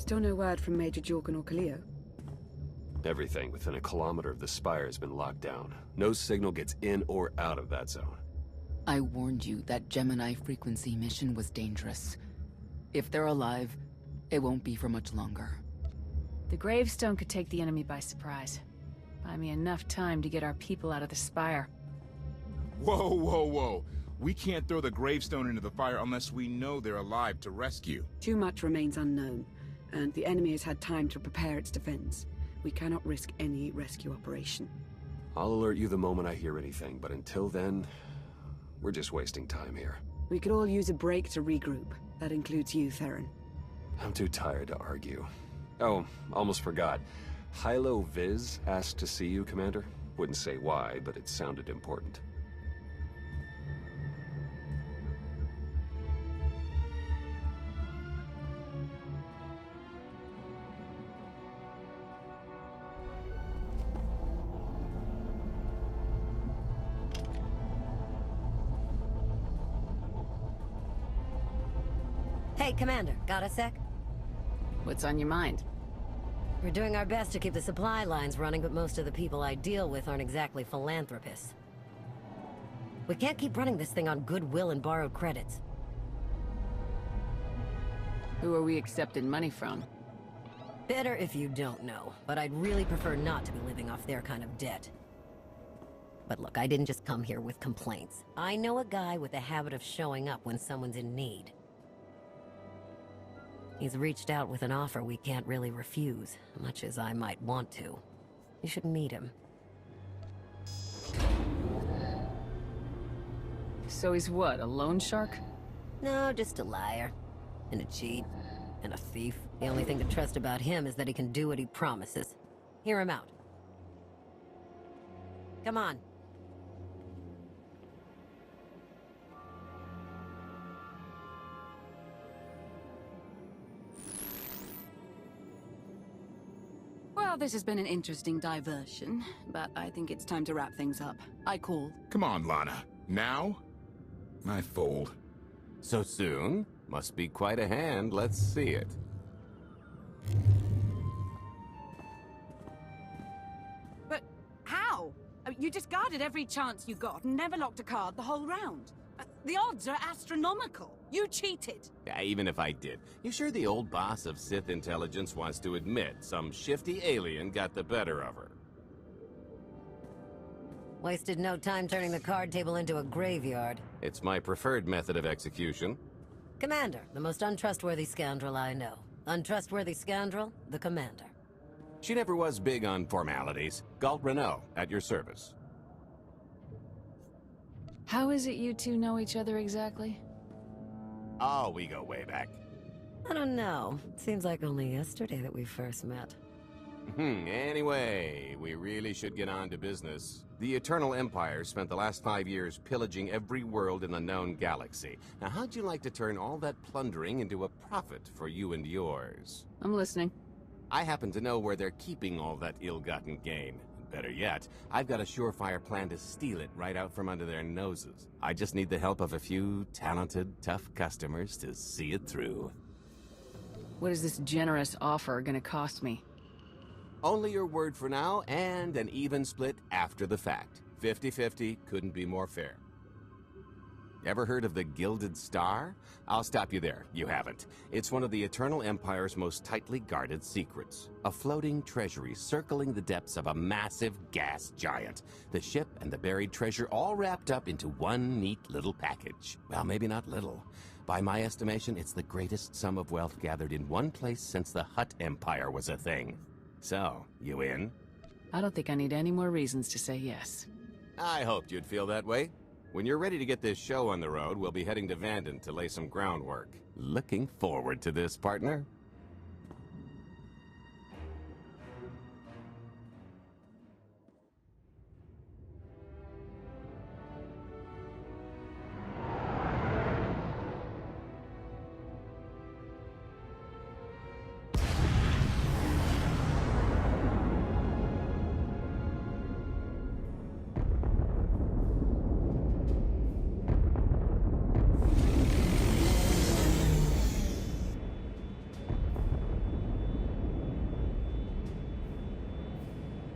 Still no word from Major Jorgen or Khalil? Everything within a kilometer of the spire has been locked down. No signal gets in or out of that zone. I warned you that Gemini frequency mission was dangerous. If they're alive, it won't be for much longer. The gravestone could take the enemy by surprise. Buy me enough time to get our people out of the spire. Whoa, whoa, whoa. We can't throw the gravestone into the fire unless we know they're alive to rescue. Too much remains unknown, and the enemy has had time to prepare its defense. We cannot risk any rescue operation. I'll alert you the moment I hear anything, but until then, we're just wasting time here. We could all use a break to regroup. That includes you, Theron. I'm too tired to argue. Oh, almost forgot. Hylo Visz asked to see you, Commander. Wouldn't say why, but it sounded important. Hey, Commander, got a sec? What's on your mind? We're doing our best to keep the supply lines running, but most of the people I deal with aren't exactly philanthropists. We can't keep running this thing on goodwill and borrowed credits. Who are we accepting money from? Better if you don't know, but I'd really prefer not to be living off their kind of debt. But look, I didn't just come here with complaints. I know a guy with a habit of showing up when someone's in need. He's reached out with an offer we can't really refuse, much as I might want to. You should meet him. So he's what, a loan shark? No, just a liar. And a cheat. And a thief. The only thing to trust about him is that he can do what he promises. Hear him out. Come on. Well, this has been an interesting diversion, but I think it's time to wrap things up. I call. Come on, Lana. Now? I fold. So soon? Must be quite a hand. Let's see it. But how? You discarded every chance you got and never locked a card the whole round. The odds are astronomical. You cheated. Yeah, even if I did. You sure the old boss of Sith intelligence wants to admit some shifty alien got the better of her? Wasted no time turning the card table into a graveyard. It's my preferred method of execution. Commander, the most untrustworthy scoundrel I know. Untrustworthy scoundrel, the Commander. She never was big on formalities. Galt Renault, at your service. How is it you two know each other exactly? Oh, we go way back. I don't know. Seems like only yesterday that we first met. Anyway, we really should get on to business. The Eternal Empire spent the last 5 years pillaging every world in the known galaxy. Now, how'd you like to turn all that plundering into a profit for you and yours? I'm listening. I happen to know where they're keeping all that ill-gotten gain. Better yet, I've got a surefire plan to steal it right out from under their noses. I just need the help of a few talented, tough customers to see it through. What is this generous offer gonna cost me? Only your word for now, and an even split after the fact. 50-50 couldn't be more fair. Ever heard of the Gilded Star? I'll stop you there. You haven't. It's one of the Eternal Empire's most tightly guarded secrets. A floating treasury circling the depths of a massive gas giant. The ship and the buried treasure all wrapped up into one neat little package. Well, maybe not little. By my estimation, it's the greatest sum of wealth gathered in one place since the Hutt Empire was a thing. So, you in? I don't think I need any more reasons to say yes. I hoped you'd feel that way. When you're ready to get this show on the road, we'll be heading to Vanden to lay some groundwork. Looking forward to this, partner.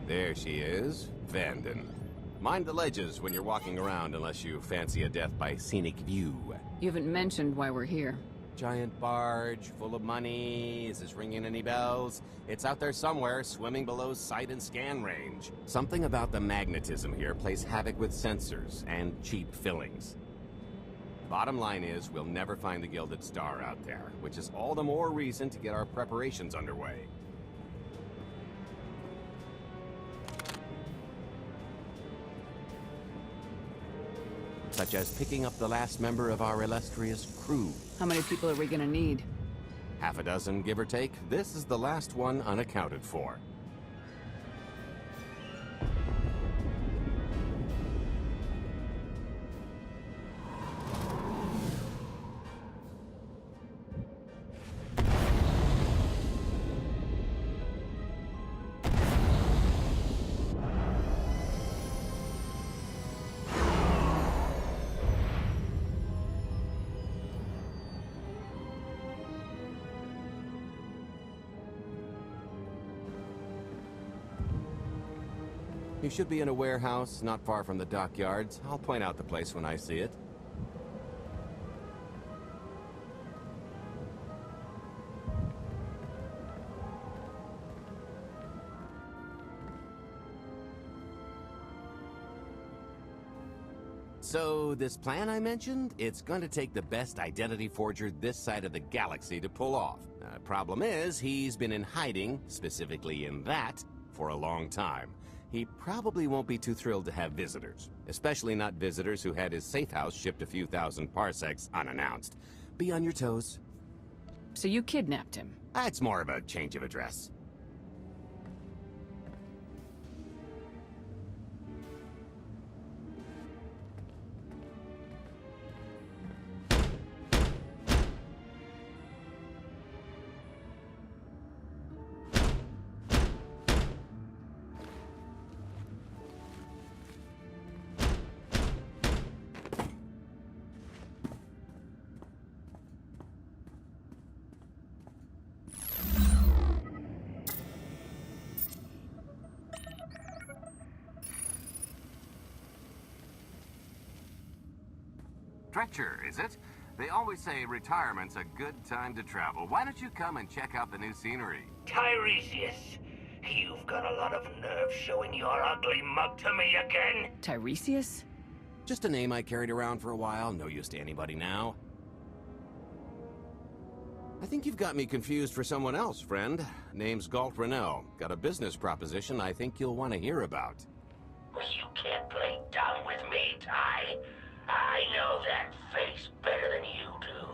There she is, Vanden. Mind the ledges when you're walking around unless you fancy a death by scenic view. You haven't mentioned why we're here. Giant barge, full of money. Is this ringing any bells? It's out there somewhere, swimming below sight and scan range. Something about the magnetism here plays havoc with sensors and cheap fillings. Bottom line is, we'll never find the Gilded Star out there, which is all the more reason to get our preparations underway. Such as picking up the last member of our illustrious crew. How many people are we gonna need? Half a dozen, give or take. This is the last one unaccounted for. You should be in a warehouse, not far from the dockyards. I'll point out the place when I see it. So, this plan I mentioned, it's going to take the best identity forger this side of the galaxy to pull off. Problem is, he's been in hiding, specifically in that, for a long time. He probably won't be too thrilled to have visitors, especially not visitors who had his safe house shipped a few thousand parsecs unannounced. Be on your toes. So you kidnapped him? It's more of a change of address. Stretcher, is it? They always say retirement's a good time to travel. Why don't you come and check out the new scenery? Tiresias, you've got a lot of nerve showing your ugly mug to me again. Tiresias? Just a name I carried around for a while, no use to anybody now. I think you've got me confused for someone else, friend. Name's Galt Renell. Got a business proposition I think you'll want to hear about. Well, you can't play dumb with me, Ty. I know that face better than you do.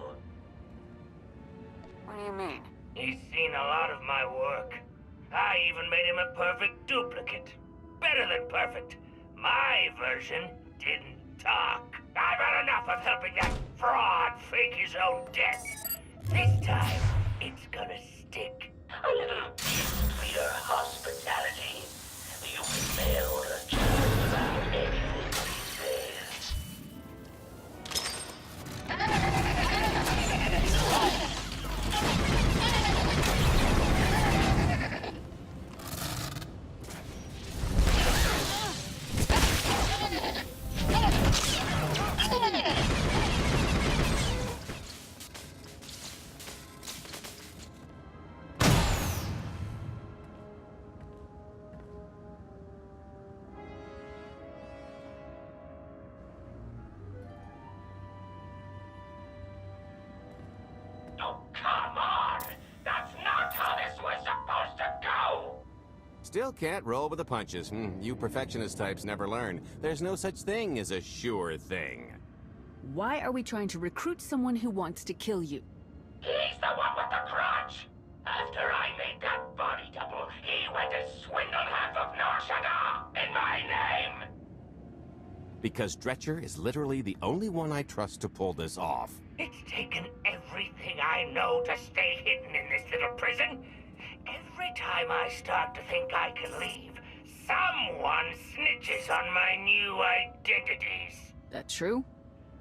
What do you mean? He's seen a lot of my work. I even made him a perfect duplicate. Better than perfect. My version didn't talk. I've had enough of helping that fraud fake his own death. This time, it's gonna stick. A little gift for your hospitality. You can mail the child without anything he says. Still can't roll with the punches. You perfectionist types never learn. There's no such thing as a sure thing. Why are we trying to recruit someone who wants to kill you? He's the one with the crutch. After I made that body double, he went and swindled half of Norshada in my name. Because Dretcher is literally the only one I trust to pull this off. It's taken everything I know to stay hidden in this little prison. Every time I start to think I can leave, someone snitches on my new identities. That true?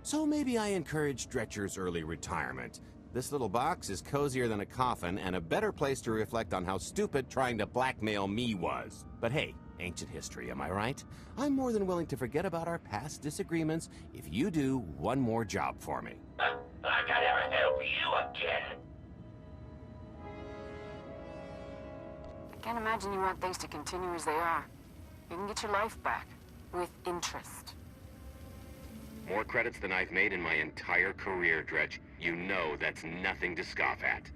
So maybe I encourage Dretcher's early retirement. This little box is cozier than a coffin and a better place to reflect on how stupid trying to blackmail me was. But hey, Ancient history, am I right? I'm more than willing to forget about our past disagreements if you do one more job for me. I can never help you again. I can't imagine you want things to continue as they are. You can get your life back. With interest. More credits than I've made in my entire career, Dredge. You know that's nothing to scoff at.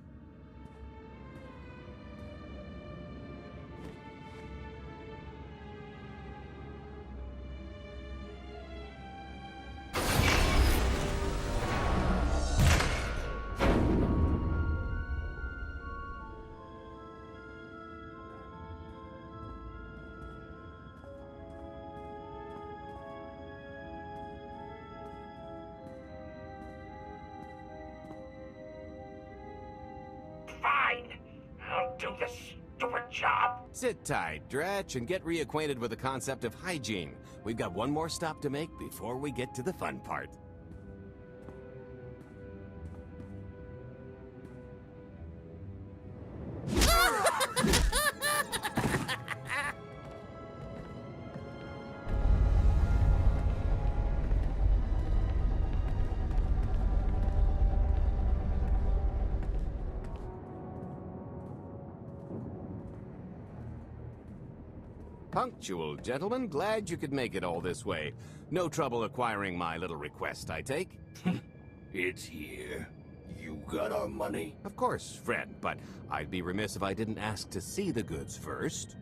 Fine. I'll do this stupid job. Sit tight, Dredge, and get reacquainted with the concept of hygiene. We've got one more stop to make before we get to the fun part. Punctual, gentlemen. Glad you could make it all this way. No trouble acquiring my little request, I take? It's here. You got our money? Of course, friend, but I'd be remiss if I didn't ask to see the goods first.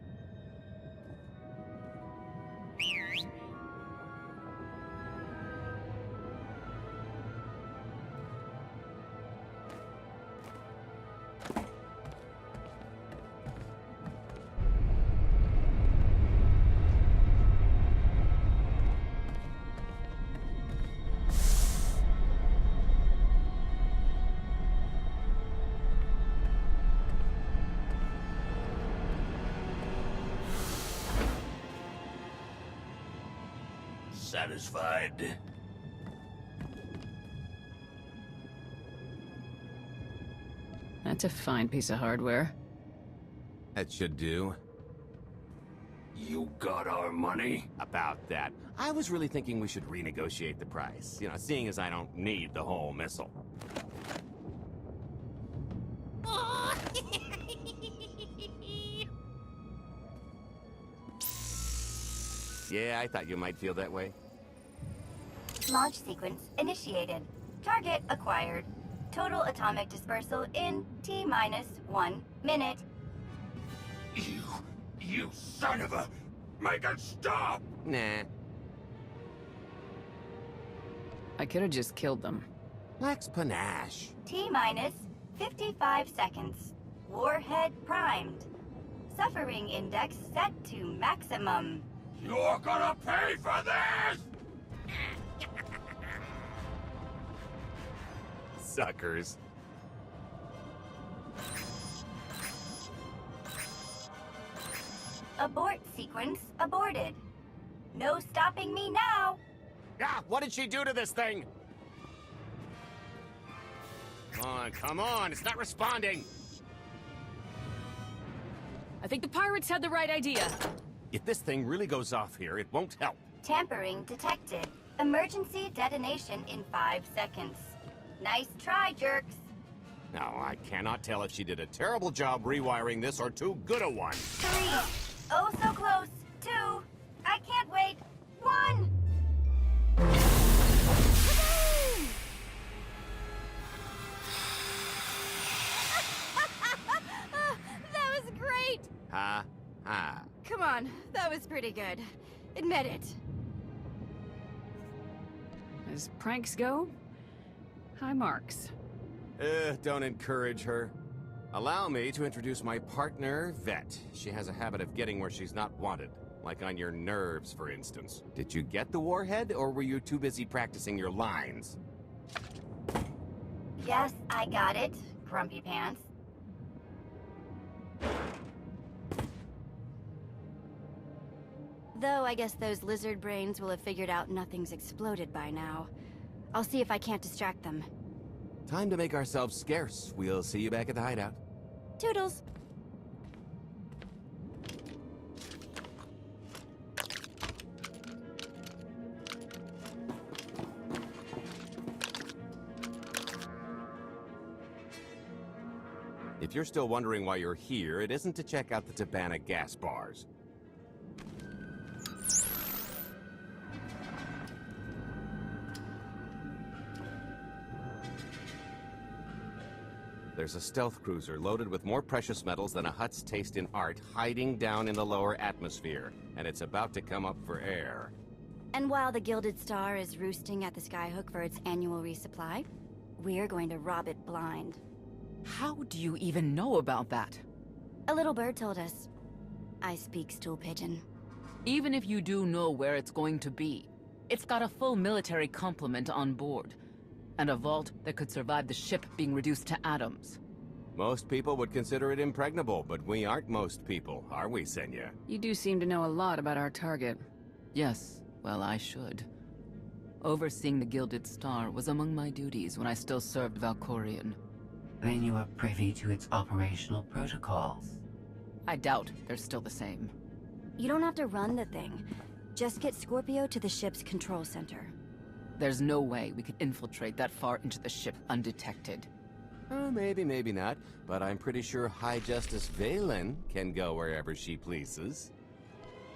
Satisfied? That's a fine piece of hardware. That should do. You got our money? About that. I was really thinking we should renegotiate the price. You know, seeing as I don't need the whole missile. Yeah, I thought you might feel that way. Launch sequence initiated. Target acquired. Total atomic dispersal in T-1 minute. You son of a... Make it stop! Nah. I could have just killed them. Max panache. T-minus 55 seconds. Warhead primed. Suffering index set to maximum. You're gonna pay for this! Suckers. Abort sequence aborted. No stopping me now. Ah, what did she do to this thing? Come on, it's not responding. I think the pirates had the right idea. If this thing really goes off here, it won't help. Tampering detected. Emergency detonation in 5 seconds. Nice try, jerks. Now, I cannot tell if she did a terrible job rewiring this or too good a one. 3. Oh, so close. 2. I can't wait. 1. That was great! Ha, ha. Come on, that was pretty good. Admit it. As pranks go, high marks. Don't encourage her. Allow me to introduce my partner, Vet. She has a habit of getting where she's not wanted. Like on your nerves, for instance. Did you get the warhead, or were you too busy practicing your lines? Yes, I got it. Grumpy pants. Though I guess those lizard brains will have figured out nothing's exploded by now. I'll see if I can't distract them. Time to make ourselves scarce. We'll see you back at the hideout. Toodles! If you're still wondering why you're here, it isn't to check out the Tabana gas bars. There's a stealth cruiser loaded with more precious metals than a Hutt's taste in art hiding down in the lower atmosphere, and it's about to come up for air. And while the Gilded Star is roosting at the Skyhook for its annual resupply, we're going to rob it blind. How do you even know about that? A little bird told us. I speak stool pigeon. Even if you do know where it's going to be, it's got a full military complement on board, and a vault that could survive the ship being reduced to atoms. Most people would consider it impregnable, but we aren't most people, are we, Senya? You do seem to know a lot about our target. Yes, well, I should. Overseeing the Gilded Star was among my duties when I still served Valkorion. Then you are privy to its operational protocols. I doubt they're still the same. You don't have to run the thing. Just get Scorpio to the ship's control center. There's no way we could infiltrate that far into the ship undetected. Maybe, maybe not, but I'm pretty sure High Justice Valen can go wherever she pleases.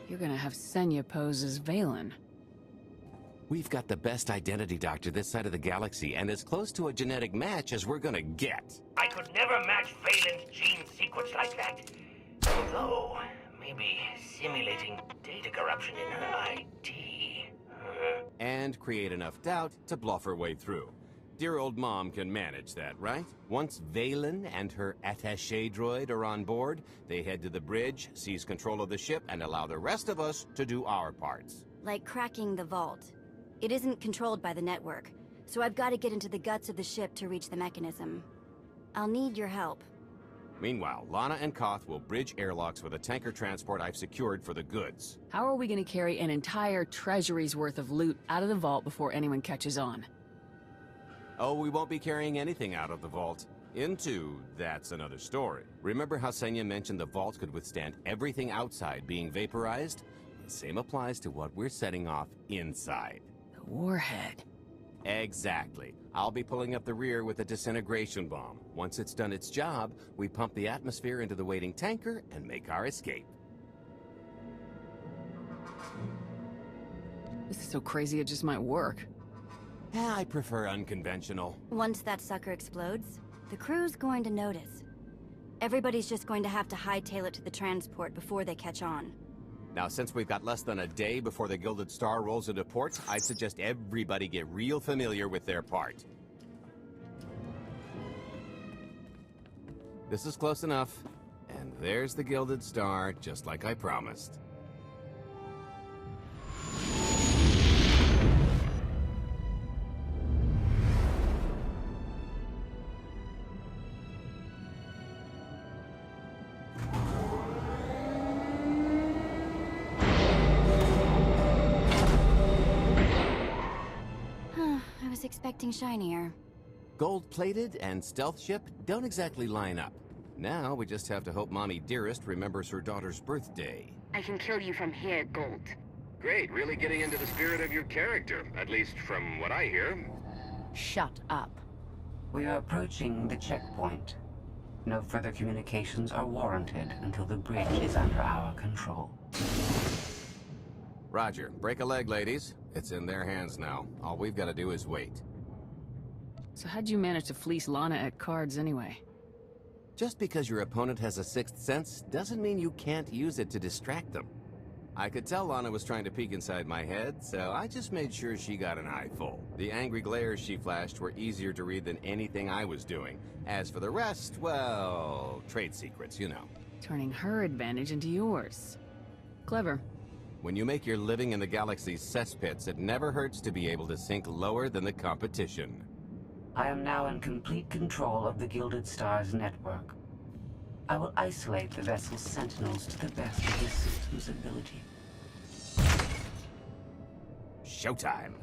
You're gonna have Senya pose as Valen. We've got the best identity doctor this side of the galaxy, and as close to a genetic match as we're gonna get. I could never match Valen's gene sequence like that. Although, maybe simulating data corruption in her IT. And create enough doubt to bluff her way through. Dear old mom can manage that, right? Once Valen and her attaché droid are on board, they head to the bridge, seize control of the ship, and allow the rest of us to do our parts. Like cracking the vault. It isn't controlled by the network, so I've got to get into the guts of the ship to reach the mechanism. I'll need your help. Meanwhile, Lana and Koth will bridge airlocks with a tanker transport I've secured for the goods. How are we going to carry an entire treasury's worth of loot out of the vault before anyone catches on? Oh, we won't be carrying anything out of the vault. That's another story. Remember how Senya mentioned the vault could withstand everything outside being vaporized? The same applies to what we're setting off inside. The warhead. Exactly. I'll be pulling up the rear with a disintegration bomb. Once it's done its job, we pump the atmosphere into the waiting tanker and make our escape. This is so crazy it just might work. I prefer unconventional. Once that sucker explodes, the crew's going to notice. Everybody's just going to have to hightail it to the transport before they catch on. Now, since we've got less than a day before the Gilded Star rolls into port, I'd suggest everybody get real familiar with their part. This is close enough. And there's the Gilded Star, just like I promised. Expecting shinier. Gold-plated and stealth ship don't exactly line up. Now we just have to hope Mommy Dearest remembers her daughter's birthday. I can kill you from here, Gold. Great, really getting into the spirit of your character, at least from what I hear. Shut up. We are approaching the checkpoint. No further communications are warranted until the bridge is under our control. Roger. Break a leg, ladies. It's in their hands now. All we've got to do is wait. So how'd you manage to fleece Lana at cards anyway? Just because your opponent has a sixth sense doesn't mean you can't use it to distract them. I could tell Lana was trying to peek inside my head, so I just made sure she got an eye full. The angry glares she flashed were easier to read than anything I was doing. As for the rest, well, trade secrets, you know. Turning her advantage into yours. Clever. When you make your living in the galaxy's cesspits, it never hurts to be able to sink lower than the competition. I am now in complete control of the Gilded Star's network. I will isolate the vessel's sentinels to the best of this system's ability. Showtime!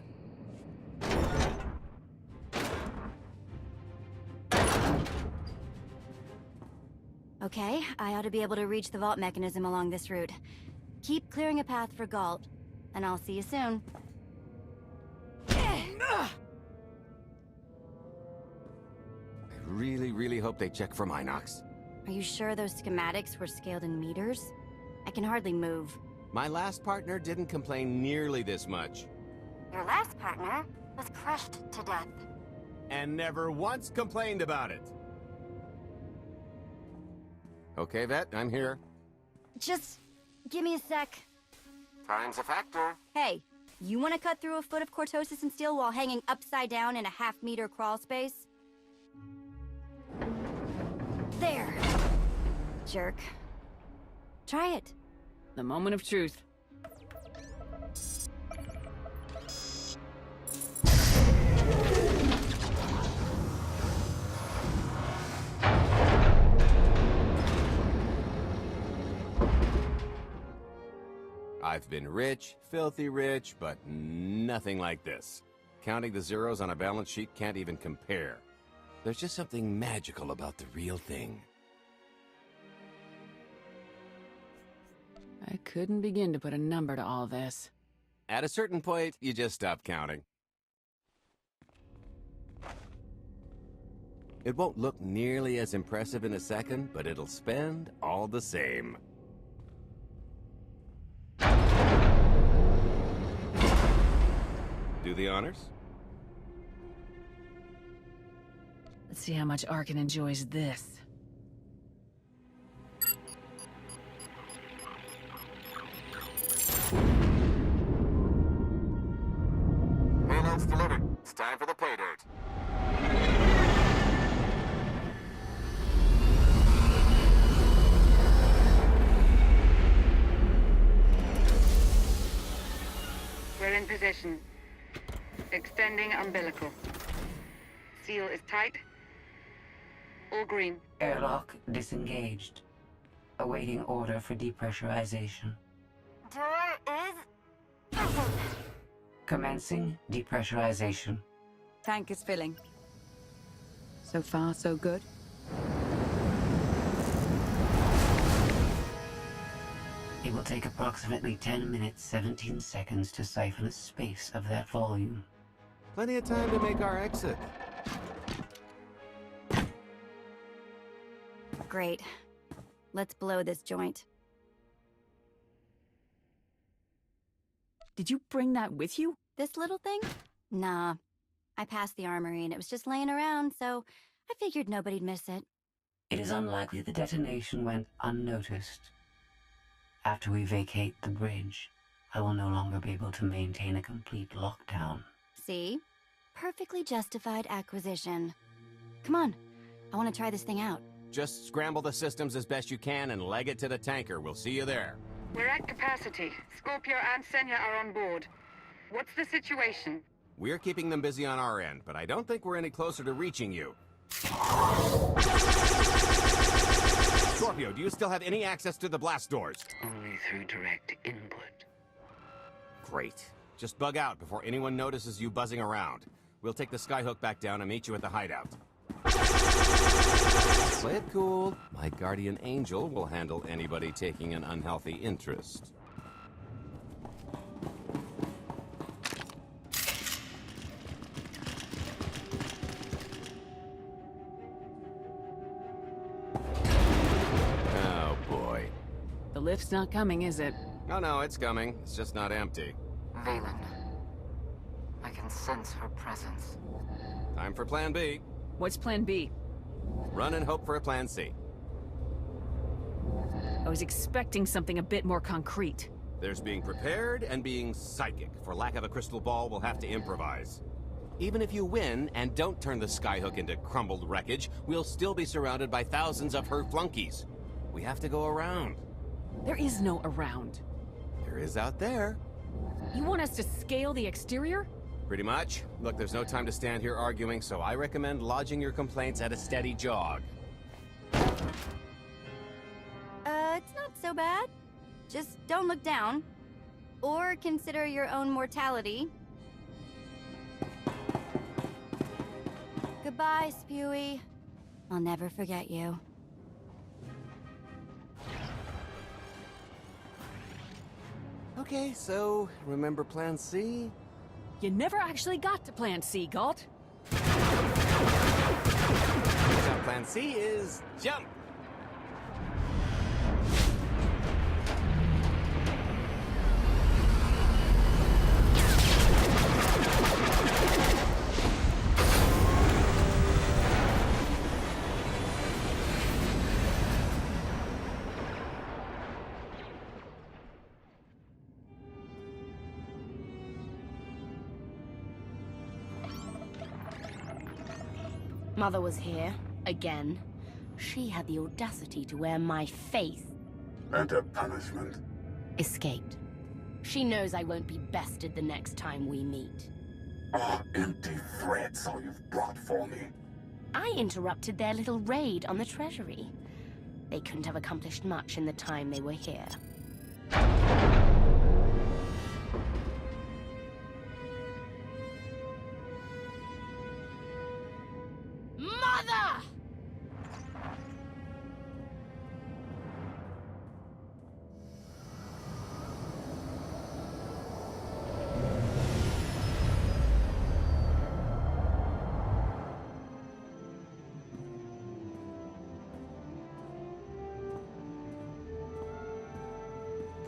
Okay, I ought to be able to reach the vault mechanism along this route. Keep clearing a path for Galt, and I'll see you soon. I really hope they check for Minox. Are you sure those schematics were scaled in meters? I can hardly move. My last partner didn't complain nearly this much. Your last partner was crushed to death. And never once complained about it. Okay, Vet, I'm here. Just give me a sec. Time's a factor. Hey, you want to cut through a foot of cortosis and steel while hanging upside down in a half-meter crawl space? There. Jerk. Try it. The moment of truth. I've been rich, filthy rich, but nothing like this. Counting the zeros on a balance sheet can't even compare. There's just something magical about the real thing. I couldn't begin to put a number to all this. At a certain point, you just stop counting. It won't look nearly as impressive in a second, but it'll spend all the same. Do the honors? Let's see how much Arkin enjoys this. Payload's delivered. It's time for the pay dirt. We're in position. Extending umbilical. Seal is tight. All green. Airlock disengaged. Awaiting order for depressurization. Door is... Commencing depressurization. Tank is filling. So far, so good. It will take approximately 10 minutes, 17 seconds to siphon a space of that volume. Plenty of time to make our exit. Great. Let's blow this joint. Did you bring that with you? This little thing? Nah. I passed the armory and it was just laying around, so I figured nobody'd miss it. It is unlikely the detonation went unnoticed. After we vacate the bridge, I will no longer be able to maintain a complete lockdown. See? Perfectly justified acquisition. Come on. I want to try this thing out. Just scramble the systems as best you can and leg it to the tanker. We'll see you there. We're at capacity. Scorpio and Senya are on board. What's the situation? We're keeping them busy on our end, but I don't think we're any closer to reaching you. Scorpio, do you still have any access to the blast doors? Only through direct input. Great. Just bug out before anyone notices you buzzing around. We'll take the skyhook back down and meet you at the hideout. Play it cool. My guardian angel will handle anybody taking an unhealthy interest. Oh, boy. The lift's not coming, is it? Oh, no, it's coming. It's just not empty. Valen. I can sense her presence. Time for Plan B. What's Plan B? Run and hope for a Plan C. I was expecting something a bit more concrete. There's being prepared and being psychic. For lack of a crystal ball, we'll have to improvise. Even if you win and don't turn the skyhook into crumbled wreckage, we'll still be surrounded by thousands of her flunkies. We have to go around. There is no around. There is out there. You want us to scale the exterior? Pretty much. Look, there's no time to stand here arguing, so I recommend lodging your complaints at a steady jog. It's not so bad. Just don't look down. Or consider your own mortality. Goodbye, Spewy. I'll never forget you. Okay, so remember Plan C? You never actually got to Plan C, Galt. Now Plan C is jump! Mother was here, again. She had the audacity to wear my face. And her punishment? Escaped. She knows I won't be bested the next time we meet. Are empty threats all you've brought for me? I interrupted their little raid on the treasury. They couldn't have accomplished much in the time they were here. Mother!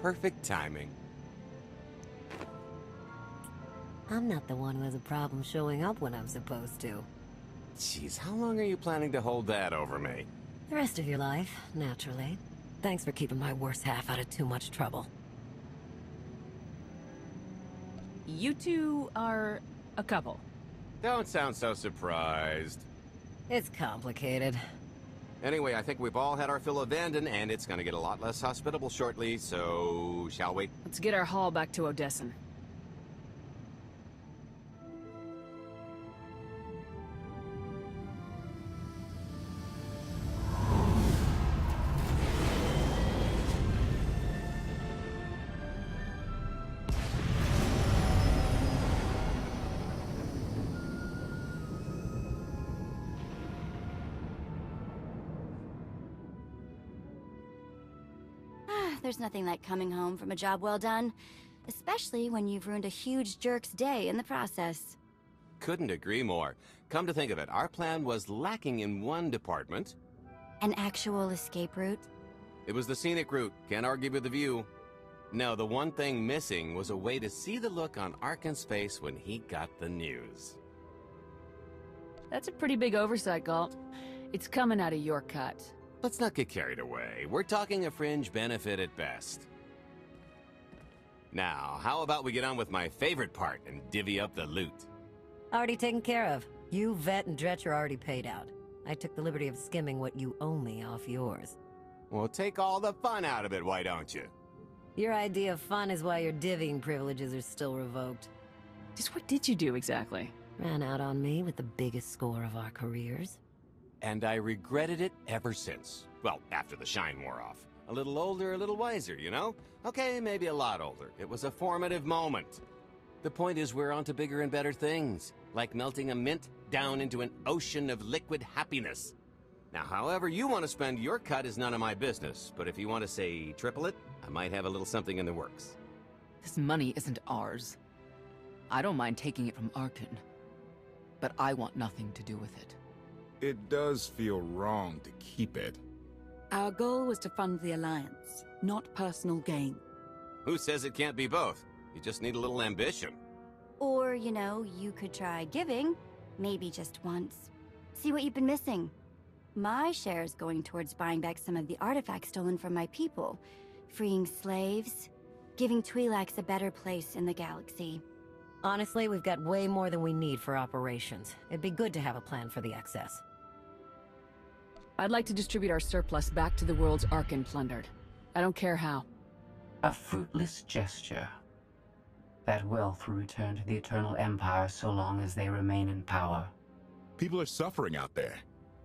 Perfect timing. I'm not the one who has a problem showing up when I'm supposed to. Jeez, how long are you planning to hold that over me? The rest of your life, naturally. Thanks for keeping my worse half out of too much trouble. You two are a couple. Don't sound so surprised. It's complicated. Anyway, I think we've all had our fill of Vanden, and it's gonna get a lot less hospitable shortly, so... shall we? Let's get our haul back to Odessan. There's nothing like coming home from a job well done, especially when you've ruined a huge jerk's day in the process. Couldn't agree more. Come to think of it, our plan was lacking in one department. An actual escape route? It was the scenic route, can't argue with the view. No, the one thing missing was a way to see the look on Arkan's face when he got the news. That's a pretty big oversight, Galt. It's coming out of your cut. Let's not get carried away. We're talking a fringe benefit at best. Now, how about we get on with my favorite part and divvy up the loot? Already taken care of. You, Vet, and Dretch are already paid out. I took the liberty of skimming what you owe me off yours. Well, take all the fun out of it, why don't you? Your idea of fun is why your divvying privileges are still revoked. Just what did you do exactly? Ran out on me with the biggest score of our careers. And I regretted it ever since. Well, after the shine wore off. A little older, a little wiser, you know? Okay, maybe a lot older. It was a formative moment. The point is we're on to bigger and better things, like melting a mint down into an ocean of liquid happiness. Now, however you want to spend your cut is none of my business, but if you want to say triple it, I might have a little something in the works. This money isn't ours. I don't mind taking it from Arkan, but I want nothing to do with it. It does feel wrong to keep it. Our goal was to fund the Alliance, not personal gain. Who says it can't be both? You just need a little ambition. Or, you know, you could try giving. Maybe just once. See what you've been missing. My share is going towards buying back some of the artifacts stolen from my people, freeing slaves, giving Twi'leks a better place in the galaxy. Honestly, we've got way more than we need for operations. It'd be good to have a plan for the excess. I'd like to distribute our surplus back to the worlds Arkan plundered. I don't care how. A fruitless gesture. That wealth will return to the Eternal Empire so long as they remain in power. People are suffering out there.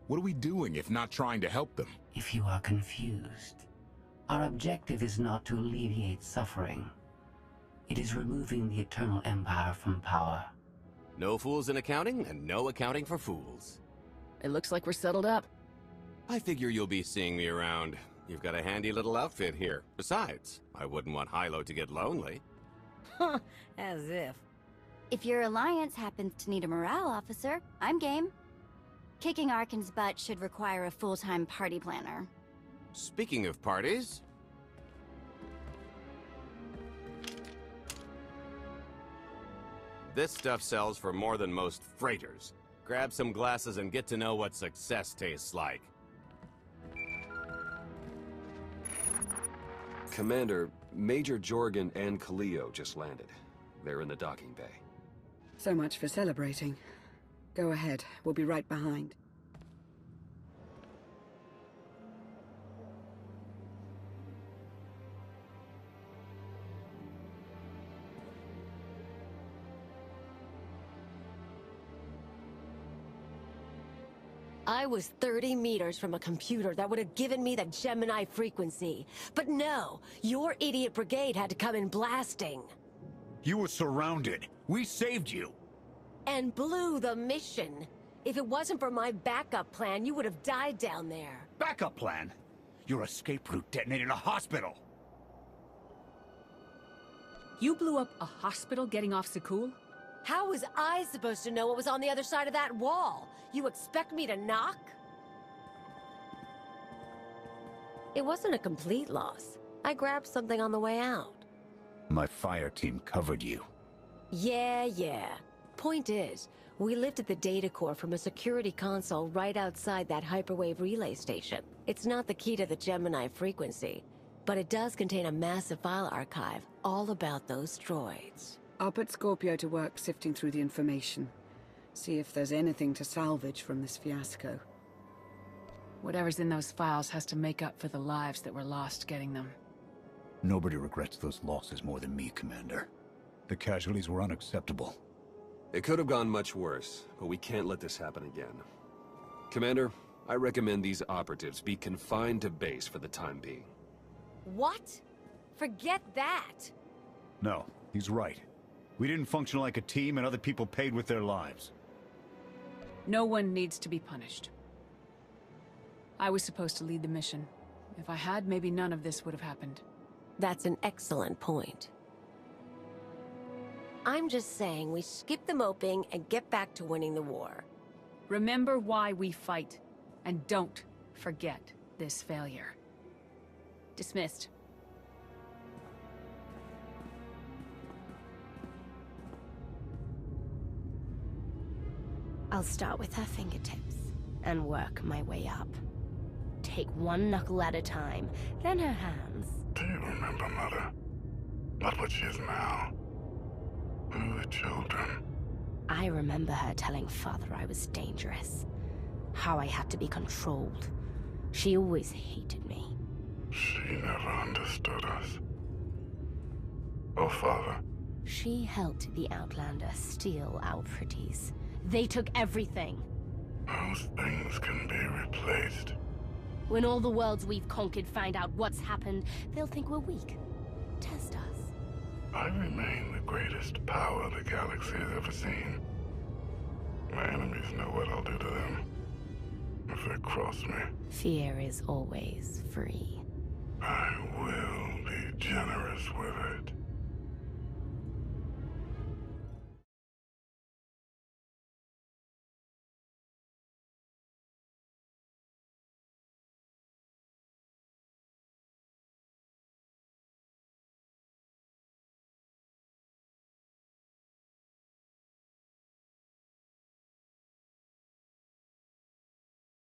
What are we doing if not trying to help them? If you are confused, our objective is not to alleviate suffering. It is removing the Eternal Empire from power. No fools in accounting, and no accounting for fools. It looks like we're settled up. I figure you'll be seeing me around. You've got a handy little outfit here. Besides, I wouldn't want Hylo to get lonely. Huh, as if. If your Alliance happens to need a morale officer, I'm game. Kicking Arkan's butt should require a full-time party planner. Speaking of parties... This stuff sells for more than most freighters. Grab some glasses and get to know what success tastes like. Commander, Major Jorgen and Kaleo just landed. They're in the docking bay. So much for celebrating. Go ahead, we'll be right behind. I was 30 meters from a computer that would have given me the Gemini frequency. But no, your idiot brigade had to come in blasting. You were surrounded. We saved you. And blew the mission. If it wasn't for my backup plan, you would have died down there. Backup plan? Your escape route detonated a hospital. You blew up a hospital getting off Sekul? How was I supposed to know what was on the other side of that wall? You expect me to knock? It wasn't a complete loss. I grabbed something on the way out. My fire team covered you. Yeah. Point is, we lifted the data core from a security console right outside that hyperwave relay station. It's not the key to the Gemini frequency, but it does contain a massive file archive all about those droids. I'll put Scorpio to work sifting through the information. See if there's anything to salvage from this fiasco. Whatever's in those files has to make up for the lives that were lost getting them. Nobody regrets those losses more than me, Commander. The casualties were unacceptable. It could have gone much worse, but we can't let this happen again. Commander, I recommend these operatives be confined to base for the time being. What? Forget that! No, he's right. We didn't function like a team and other people paid with their lives. No one needs to be punished. I was supposed to lead the mission. If I had, maybe none of this would have happened. That's an excellent point. I'm just saying we skip the moping and get back to winning the war. Remember why we fight, and don't forget this failure. Dismissed. I'll start with her fingertips and work my way up. Take one knuckle at a time, then her hands. Do you remember, Mother? Not what she is now. We were children. I remember her telling Father I was dangerous. How I had to be controlled. She always hated me. She never understood us. Oh, Father. She helped the Outlander steal our pretties. They took everything. Those things can be replaced. When all the worlds we've conquered find out what's happened, they'll think we're weak. Test us. I remain the greatest power the galaxy has ever seen. My enemies know what I'll do to them if they cross me. Fear is always free. I will be generous with it.